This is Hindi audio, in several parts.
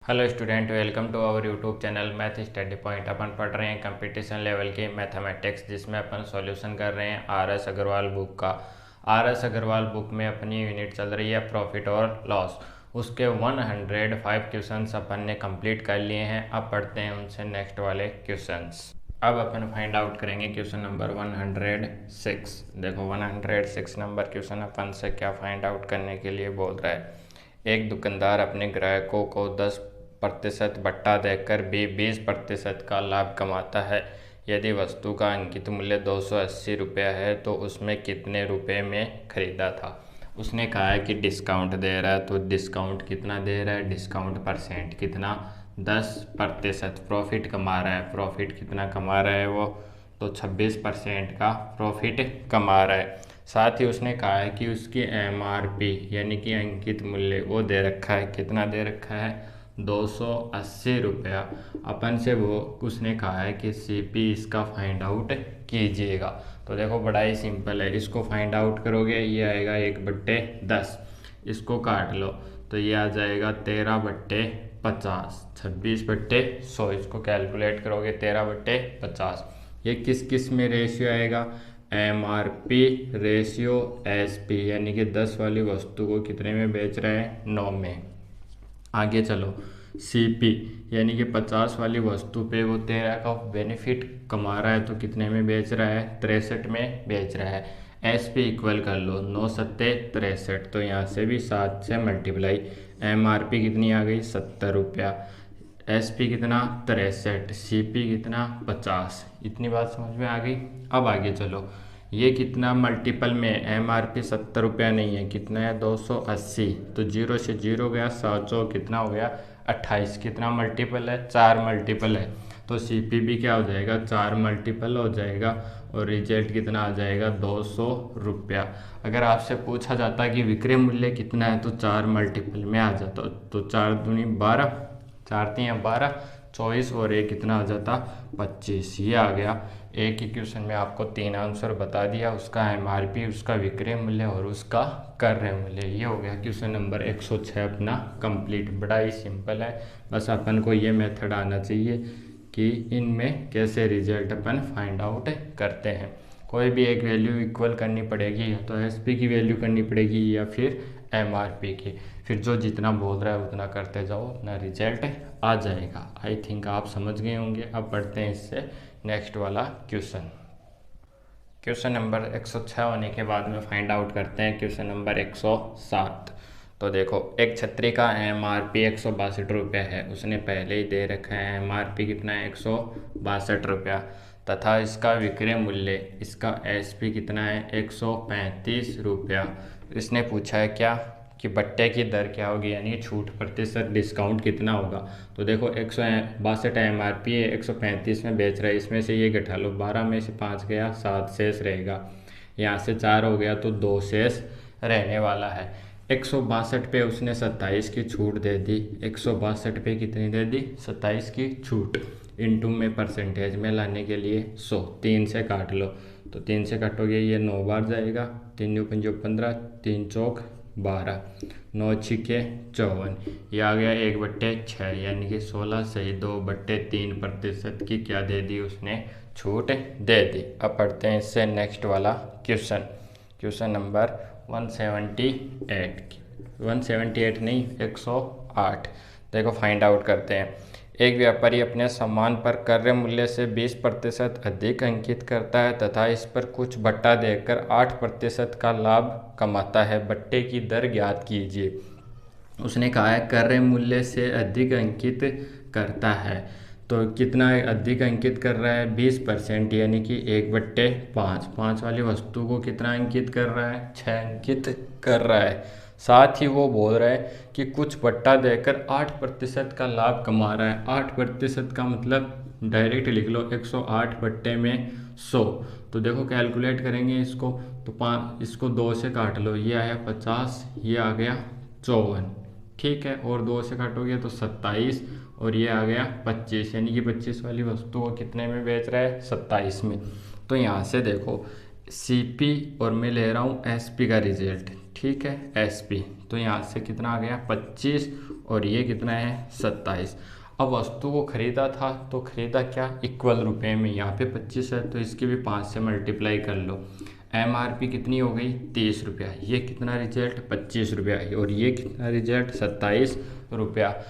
Hello student, welcome to our YouTube channel math study point. अपन पढ़ रहे हैं कंपटीशन लेवल के मैथमेटिक्स, जिसमें अपन सॉल्यूशन कर रहे हैं आर एस अग्रवाल बुक का। आर एस अग्रवाल बुक में अपनी यूनिट चल रही है प्रॉफिट और लॉस। उसके 105 क्वेश्चंस अपन ने कंप्लीट कर लिए हैं। अब पढ़ते हैं उनसे नेक्स्ट वाले क्वेश्चंस। अब अपन फाइंड आउट करेंगे क्वेश्चन नंबर 106। देखो 106 नंबर क्वेश्चन अपन से क्या फाइंड आउट करने के लिए बोल रहा है। एक दुकानदार अपने ग्राहकों को 10% बट्टा देकर भी 20% का लाभ कमाता है। यदि वस्तु का अंकित मूल्य 280 रुपया है तो उसमें कितने रुपए में खरीदा था। उसने कहा है कि डिस्काउंट दे रहा है, तो डिस्काउंट कितना दे रहा है, डिस्काउंट परसेंट कितना, 10%। प्रॉफिट कमा रहा है, प्रॉफिट कितना कमा रहा है वो, तो 26% का प्रॉफिट कमा रहा है। साथ ही उसने कहा है कि उसकी MRP यानी कि अंकित मूल्य वो दे रखा है, कितना दे रखा है, 280 रुपया। अपन से वो उसने कहा है कि CP इसका फाइंड आउट कीजिएगा। तो देखो बड़ा ही सिंपल है, इसको फाइंड आउट करोगे ये आएगा 1/10। इसको काट लो तो ये आ जाएगा 13/50, 26/100। इसको कैलकुलेट करोगे 13/50। ये किस किस में रेशियो आएगा, MRP रेशियो SP, यानी कि 10 वाली वस्तु को कितने में बेच रहे हैं, 9 में। आगे चलो CP यानी कि 50 वाली वस्तु पे वो 13 का बेनिफिट कमा रहा है, तो कितने में बेच रहा है, 63 में बेच रहा है। SP इक्वल कर लो 9 सत्ते 63, तो यहाँ से भी 7 से मल्टीप्लाई। MRP कितनी आ गई, 70 रुपया। SP कितना, 63, CP कितना, 50। इतनी बात समझ में आ गई। अब आगे चलो, ये कितना मल्टीपल में, MRP 70 रुपया नहीं है, कितना है, 280। तो 0 से 0 गया, 700 कितना हो गया, 28। कितना मल्टीपल है, 4 मल्टीपल है। तो CP भी क्या हो जाएगा, 4 मल्टीपल हो जाएगा। और रिजल्ट कितना आ जाएगा, 200 रुपया। अगर आपसे पूछा जाता कि विक्रय मूल्य कितना है, तो 4 मल्टीपल में आ जाता, तो 4 दूनी 12, 4 3 12, 24, और एक कितना आ जाता, 25। ये आ गया। एक ही क्वेश्चन में आपको 3 आंसर बता दिया, उसका MRP, उसका विक्रय मूल्य और उसका क्रय मूल्य। ये हो गया क्वेश्चन नंबर 106 अपना कंप्लीट। बड़ा ही सिंपल है, बस अपन को ये मेथड आना चाहिए कि इनमें कैसे रिजल्ट अपन फाइंड आउट करते हैं। कोई भी एक वैल्यू इक्वल करनी पड़ेगी, या तो SP की वैल्यू करनी पड़ेगी या फिर MRP की। फिर जो जितना बोल रहा है उतना करते जाओ, अपना रिजल्ट आ जाएगा। आई थिंक आप समझ गए होंगे। अब पढ़ते हैं इससे नेक्स्ट वाला क्वेश्चन। क्वेश्चन नंबर 106 होने के बाद में फाइंड आउट करते हैं क्वेश्चन नंबर 107। तो देखो, एक छतरी का MRP 162 रुपया है। उसने पहले ही दे रखा है MRP कितना है, 162 रुपया, तथा इसका विक्रय मूल्य, इसका SP कितना है, 135 रुपया। इसने पूछा है क्या, कि बट्टे की दर क्या होगी, यानी छूट प्रतिशत, डिस्काउंट कितना होगा। तो देखो 162 MRP है, 135 में बेच रहा है, इसमें से ये घटा लो, 12 में से 5 गया, 7 शेष रहेगा। यहाँ से 4 हो गया, तो 2 शेष रहने वाला है। 162 पे उसने 27 की छूट दे दी। 162 पे कितनी दे दी, 27 की छूट। इनटू में परसेंटेज में लाने के लिए 100, 3 से काट लो, तो 3 से काटोगे ये 9 बार जाएगा, 3 × 5 = 15, 3 चौक 12, 9 छिके 54। ये आ गया 1/6, यानी कि 16 सही 2/3% की क्या दे दी उसने, छूट दे दी। अब पढ़ते हैं इससे नेक्स्ट वाला क्वेश्चन। क्वेश्चन नंबर 178 178 नहीं, 108। देखो फाइंड आउट करते हैं। एक व्यापारी अपने सामान पर क्रय मूल्य से 20% अधिक अंकित करता है तथा इस पर कुछ बट्टा देकर 8% का लाभ कमाता है। बट्टे की दर ज्ञात कीजिए। उसने कहा है क्रय मूल्य से अधिक अंकित करता है, तो कितना अधिक अंकित कर रहा है, 20%, यानी कि 1/5। 5 वाली वस्तु को कितना अंकित कर रहा है, 6 अंकित कर रहा है। साथ ही वो बोल रहा है कि कुछ बट्टा देकर 8% का लाभ कमा रहा है। 8% का मतलब डायरेक्ट लिख लो, 108 बट्टे में 100। तो देखो कैलकुलेट करेंगे इसको, तो 5, इसको 2 से काट लो, ये आया 50, ये आ गया 54, ठीक है। और 2 से काटोगे तो 27, और ये आ गया 25, यानी कि 25 वाली वस्तु को कितने में बेच रहा है, 27 में। तो यहाँ से देखो CP और मैं ले रहा हूँ SP का रिजल्ट, ठीक है, SP। तो यहाँ से कितना आ गया 25 और ये कितना है 27। अब वस्तु को खरीदा था तो खरीदा क्या इक्वल रुपए में, यहाँ पे 25 है तो इसकी भी 5 से मल्टीप्लाई कर लो। MRP कितनी हो गई 23 रुपया, ये कितना रिजल्ट 25 रुपया और ये कितना रिजल्ट 27 रुपया।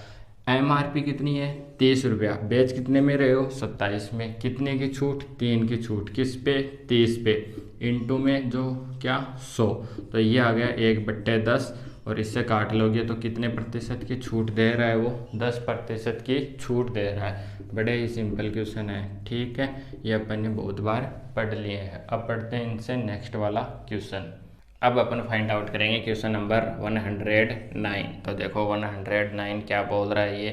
MRP कितनी है 23 रुपया, बेच कितने में रहे हो 27 में, कितने की छूट 3 की छूट, किस पे 30 पे, इनटू में जो क्या 100, तो ये आ गया 1/10 और इससे काट लोगे तो कितने प्रतिशत की छूट दे रहा है वो 10% की छूट दे रहा है। बड़े ही सिंपल क्वेश्चन है, ठीक है, ये अपन ने बहुत बार पढ़ लिए हैं। अब पढ़ते हैं इनसे नेक्स्ट वाला क्वेश्चन। अब अपन फाइंड आउट करेंगे क्वेश्चन नंबर 109। तो देखो 109 क्या बोल रहा है, ये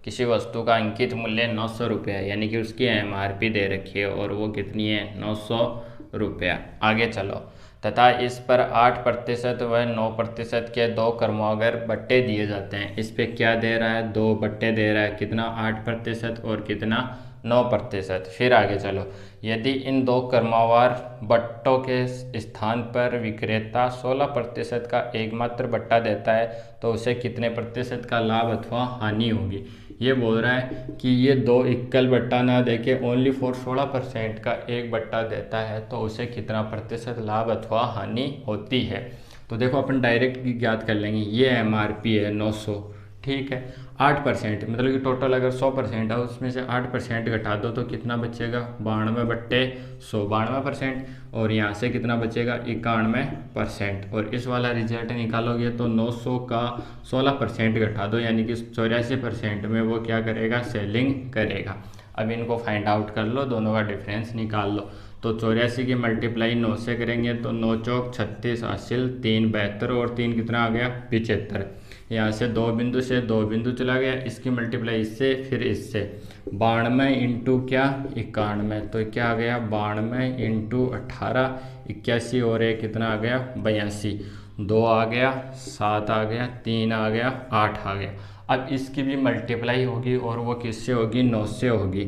किसी वस्तु का अंकित मूल्य 900 रुपये है, यानी कि उसकी MRP दे रखी है और वो कितनी है 900 रुपया। आगे चलो, तथा इस पर 8% व 9% के दो क्रमवार बट्टे दिए जाते हैं। इस पे क्या दे रहा है 2 बट्टे दे रहा है, कितना 8% और कितना 9%। फिर आगे चलो, यदि इन दो क्रमवार बट्टों के स्थान पर विक्रेता 16% का एकमात्र बट्टा देता है तो उसे कितने प्रतिशत का लाभ अथवा हानि होगी। ये बोल रहा है कि ये दो इक्वल बट्टा ना देके ओनली फॉर 16% का एक बट्टा देता है तो उसे कितना प्रतिशत लाभ अथवा हानि होती है। तो देखो अपन डायरेक्ट ज्ञात कर लेंगे, ये MRP है 900, ठीक है, 8% मतलब कि टोटल अगर 100% है उसमें से 8% घटा दो तो कितना बचेगा 92/100, 92%, और यहाँ से कितना बचेगा 91%। और इस वाला रिजल्ट निकालोगे तो 900 का 16% घटा दो यानी कि 84% में वो क्या करेगा सेलिंग करेगा। अब इनको फाइंड आउट कर लो, दोनों का डिफरेंस निकाल लो। तो 84 की मल्टीप्लाई 9 से करेंगे तो 9 चौक 36 हासिल 3 72 और 3 कितना आ गया 75। यहाँ से 2 बिंदु से 2 बिंदु चला गया, इसकी मल्टीप्लाई इससे फिर इससे 92 इंटू क्या 91, तो क्या आ गया 92 इंटू 18 81 और एक कितना आ गया 82, 2 आ गया 7 आ गया 3 आ गया 8 आ गया। अब इसकी भी मल्टीप्लाई होगी और वो किससे होगी 9 से होगी,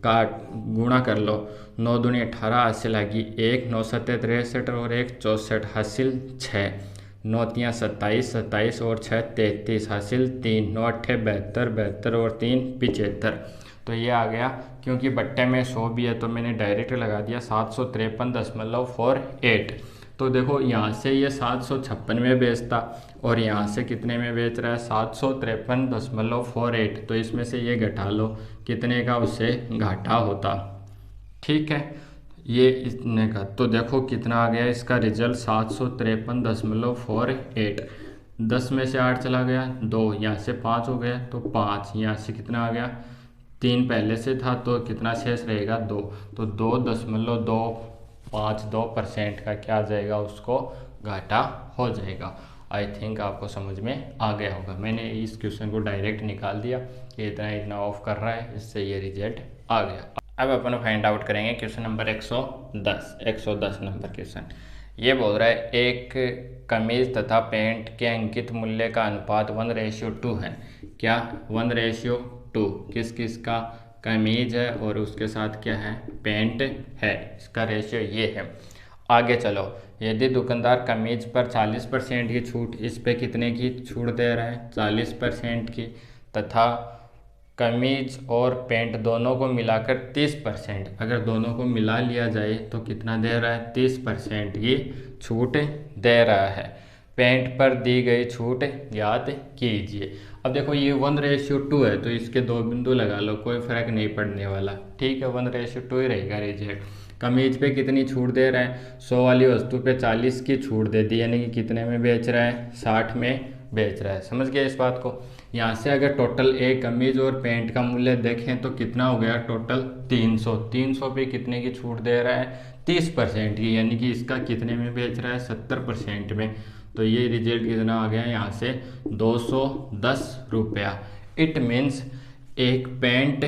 काट गुणा कर लो, 9 दूनी 18 हासिल आएगी 1, 9 7 63 और 1 64 हासिल 6, 9 3 27 27 और 6 33 हासिल 3, 9 8 72 72 और 3 75। तो ये आ गया, क्योंकि बट्टे में 100 भी है तो मैंने डायरेक्ट लगा दिया 753.48। तो देखो यहाँ से ये 756 में बेचता और यहाँ से कितने में बेच रहा है 753.48, तो इसमें से ये घटा लो कितने का उससे घाटा होता, ठीक है, ये इतने का। तो देखो कितना आ गया इसका रिजल्ट 753.48। 10 में से 8 चला गया 2, यहाँ से 5 हो गया तो 5, यहाँ से कितना आ गया 3 पहले से था तो कितना शेष रहेगा 2, तो 2.252% का क्या आ जाएगा उसको घाटा हो जाएगा। आई थिंक आपको समझ में आ गया होगा। मैंने इस क्वेश्चन को डायरेक्ट निकाल दिया कि इतना इतना ऑफ कर रहा है, इससे ये रिजल्ट आ गया। अब अपन फाइंड आउट करेंगे क्वेश्चन नंबर 110 नंबर क्वेश्चन। ये बोल रहा है एक कमीज तथा पैंट के अंकित मूल्य का अनुपात 1:2 है। क्या 1:2, किस किस का कमीज है और उसके साथ क्या है पैंट है, इसका रेशियो ये है। आगे चलो, यदि दुकानदार कमीज पर 40% की छूट, इस पे कितने की छूट दे रहा है 40% की, तथा कमीज और पैंट दोनों को मिलाकर 30%, अगर दोनों को मिला लिया जाए तो कितना दे रहा है 30% की छूट दे रहा है। पैंट पर दी गई छूट याद कीजिए। अब देखो ये 1:2 है तो इसके 2 बिंदु लगा लो, कोई फर्क नहीं पड़ने वाला, ठीक है, 1:2 ही रहेगा रिजल्ट। कमीज पे कितनी छूट दे रहा है 100 वाली वस्तु पे 40 की छूट दे दी, यानी कि कितने में बेच रहा है 60 में बेच रहा है। समझ गए इस बात को। यहाँ से अगर टोटल एक कमीज और पैंट का मूल्य देखें तो कितना हो गया टोटल 300 पे कितने की छूट दे रहा है 30% की, यानी कि इसका कितने में बेच रहा है 70% में। तो ये रिजल्ट कितना आ गया यहाँ से 210 रुपया। इट मीन्स एक पैंट,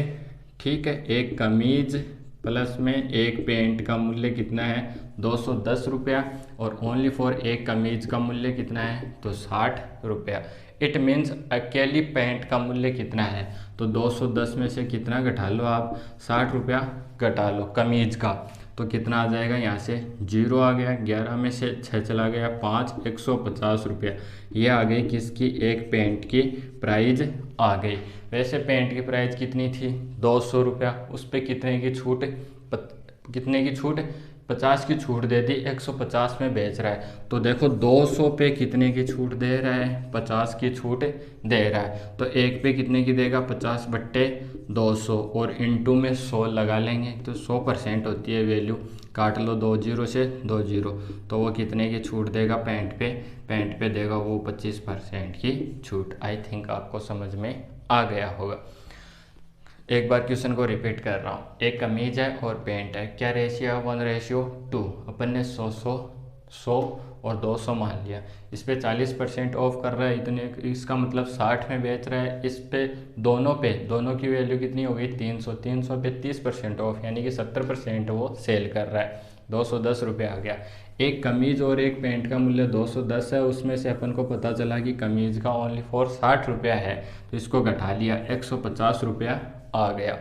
ठीक है, एक कमीज प्लस में एक पैंट का मूल्य कितना है 210 रुपया और ओनली फॉर एक कमीज का मूल्य कितना है तो 60 रुपया। इट मीन्स अकेली पैंट का मूल्य कितना है तो 210 में से कितना घटा लो आप 60 रुपया घटा लो कमीज का, तो कितना आ जाएगा, यहाँ से 0 आ गया, 11 में से 6 चला गया, 5, 150 रुपया। ये आ गई किसकी, एक पेंट की प्राइस आ गई। वैसे पेंट की प्राइस कितनी थी, 200 रुपया, उस पर कितने की छूट, कितने की छूट, 50 की छूट दे दी, 150 में बेच रहा है। तो देखो 200 पे कितने की छूट दे रहा है, 50 की छूट दे रहा है। तो एक पे कितने की देगा, 50/200, और इंटू में 100 लगा लेंगे तो 100% होती है वैल्यू, काट लो 2 0 से 2 0, तो वो कितने की छूट देगा, पेंट पे देगा वो 25% की छूट। आई थिंक आपको समझ में आ गया होगा। एक बार क्वेश्चन को रिपीट कर रहा हूँ, एक कमीज है और पेंट है, क्या रेशियो है, 1:2। अपन ने 100 और 200 मान लिया। इस पे 40% ऑफ कर रहा है इतने, इसका मतलब 60 में बेच रहा है। इस पे दोनों की वैल्यू कितनी हो गई, 300 पे 30% ऑफ, यानी कि 70% वो सेल कर रहा है, 210 रुपये आ गया। एक कमीज और एक पेंट का मूल्य 210 है, उसमें से अपन को पता चला कि कमीज का ओनली फॉर 60 रुपया है, तो इसको घटा लिया, 150 रुपया आ गया।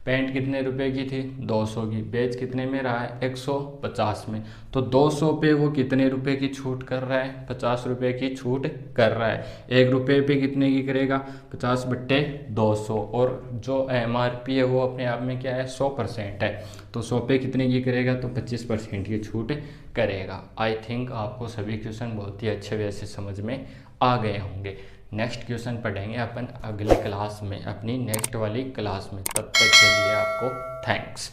पेंट कितने रुपए की थी, 200 की, बेच कितने में रहा है, 150 में। तो 200 पे वो कितने रुपए की छूट कर रहा है, 50 रुपए की छूट कर रहा है। 1 रुपये पे कितने की करेगा, 50/200, और जो MRP है वो अपने आप में क्या है, 100% है, तो 100 पे कितने की करेगा, तो 25% की छूट करेगा। आई थिंक आपको सभी क्वेश्चन बहुत ही अच्छे वे से समझ में आ गए होंगे। नेक्स्ट क्वेश्चन पढ़ेंगे अपन अगली क्लास में, अपनी नेक्स्ट वाली क्लास में। तब तक के लिए आपको थैंक्स।